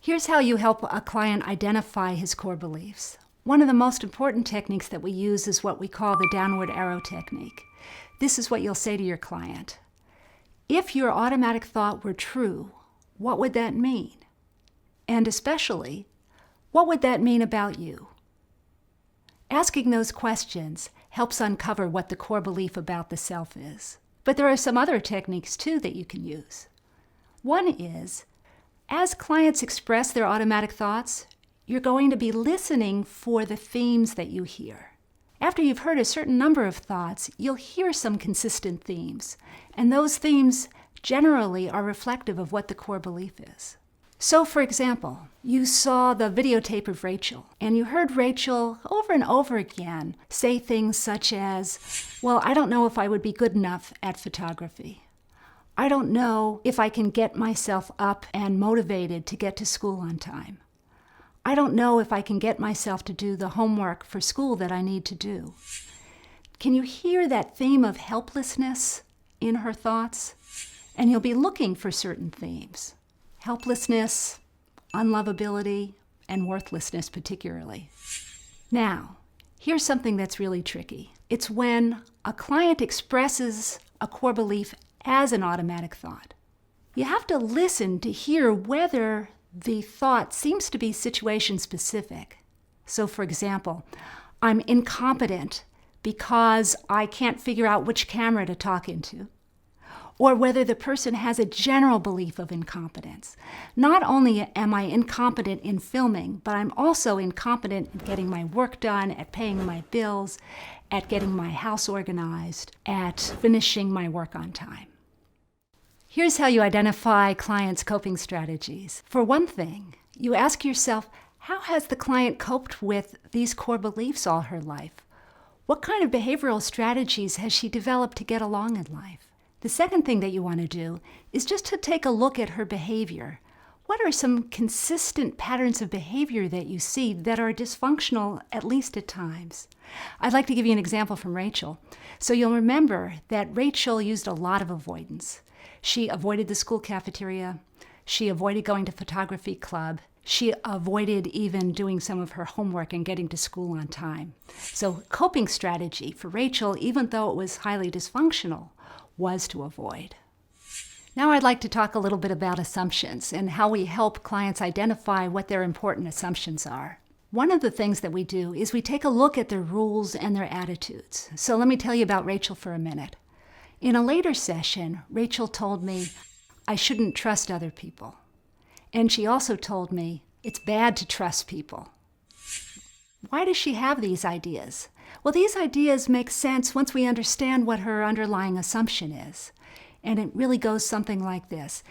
Here's how you help a client identify his core beliefs. One of the most important techniques that we use is what we call the downward arrow technique. This is what you'll say to your client. If your automatic thought were true, what would that mean? And especially, what would that mean about you? Asking those questions helps uncover what the core belief about the self is. But there are some other techniques too that you can use. One is, as clients express their automatic thoughts, you're going to be listening for the themes that you hear. After you've heard a certain number of thoughts, you'll hear some consistent themes, and those themes generally are reflective of what the core belief is. So, for example, you saw the videotape of Rachel, and you heard Rachel over and over again say things such as, well, I don't know if I would be good enough at photography. I don't know if I can get myself up and motivated to get to school on time. I don't know if I can get myself to do the homework for school that I need to do. Can you hear that theme of helplessness in her thoughts? And you'll be looking for certain themes. Helplessness, unlovability, and worthlessness particularly. Now, here's something that's really tricky. It's when a client expresses a core belief as an automatic thought. You have to listen to hear whether the thought seems to be situation specific. So for example, I'm incompetent because I can't figure out which camera to talk into. Or whether the person has a general belief of incompetence. Not only am I incompetent in filming, but I'm also incompetent at getting my work done, at paying my bills, at getting my house organized, at finishing my work on time. Here's how you identify clients' coping strategies. For one thing, you ask yourself, how has the client coped with these core beliefs all her life? What kind of behavioral strategies has she developed to get along in life? The second thing that you want to do is just to take a look at her behavior. What are some consistent patterns of behavior that you see that are dysfunctional, at least at times? I'd like to give you an example from Rachel. So you'll remember that Rachel used a lot of avoidance. She avoided the school cafeteria. She avoided going to photography club. She avoided even doing some of her homework and getting to school on time. So coping strategy for Rachel, even though it was highly dysfunctional, was to avoid. Now I'd like to talk a little bit about assumptions and how we help clients identify what their important assumptions are. One of the things that we do is we take a look at their rules and their attitudes. So let me tell you about Rachel for a minute. In a later session, Rachel told me I shouldn't trust other people. And she also told me it's bad to trust people. Why does she have these ideas? Well, these ideas make sense once we understand what her underlying assumption is. And it really goes something like this.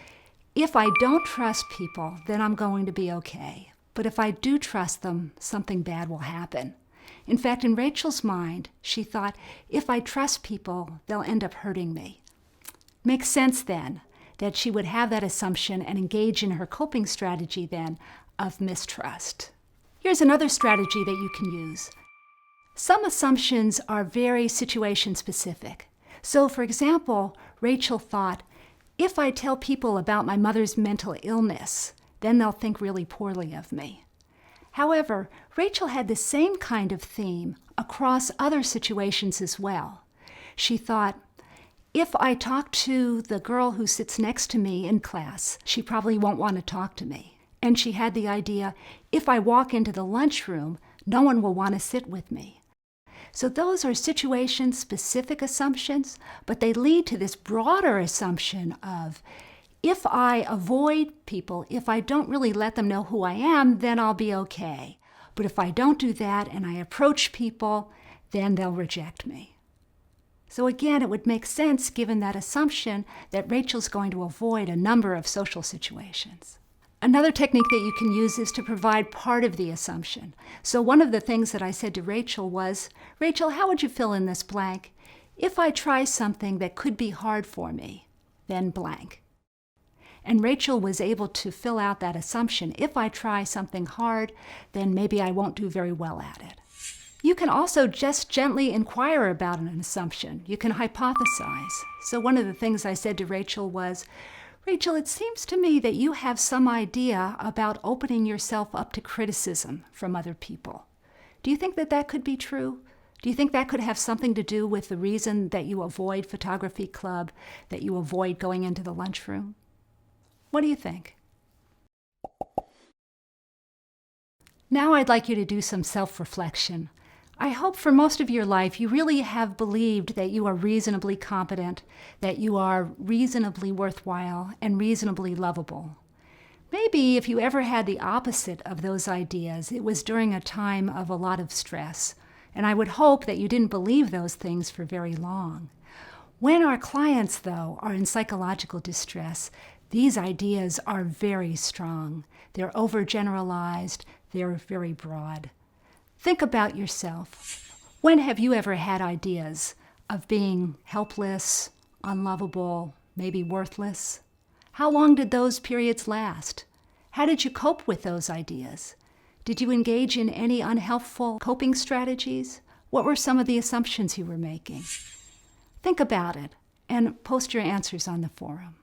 If I don't trust people, then I'm going to be okay. But if I do trust them, something bad will happen. In fact, in Rachel's mind, she thought, if I trust people, they'll end up hurting me. Makes sense then that she would have that assumption and engage in her coping strategy then of mistrust. Here's another strategy that you can use. Some assumptions are very situation specific. So for example, Rachel thought, if I tell people about my mother's mental illness, then they'll think really poorly of me. However, Rachel had the same kind of theme across other situations as well. She thought, if I talk to the girl who sits next to me in class, she probably won't want to talk to me. And she had the idea, if I walk into the lunchroom, no one will want to sit with me. So those are situation-specific assumptions, but they lead to this broader assumption of, if I avoid people, if I don't really let them know who I am, then I'll be okay. But if I don't do that and I approach people, then they'll reject me. So again, it would make sense given that assumption that Rachel's going to avoid a number of social situations. Another technique that you can use is to provide part of the assumption. So one of the things that I said to Rachel was, Rachel, how would you fill in this blank? If I try something that could be hard for me, then blank. And Rachel was able to fill out that assumption. If I try something hard, then maybe I won't do very well at it. You can also just gently inquire about an assumption. You can hypothesize. So one of the things I said to Rachel was, Rachel, it seems to me that you have some idea about opening yourself up to criticism from other people. Do you think that that could be true? Do you think that could have something to do with the reason that you avoid photography club, that you avoid going into the lunchroom? What do you think? Now I'd like you to do some self-reflection. I hope for most of your life you really have believed that you are reasonably competent, that you are reasonably worthwhile, and reasonably lovable. Maybe if you ever had the opposite of those ideas, it was during a time of a lot of stress. And I would hope that you didn't believe those things for very long. When our clients, though, are in psychological distress, these ideas are very strong. They're overgeneralized. They're very broad. Think about yourself. When have you ever had ideas of being helpless, unlovable, maybe worthless? How long did those periods last? How did you cope with those ideas? Did you engage in any unhelpful coping strategies? What were some of the assumptions you were making? Think about it and post your answers on the forum.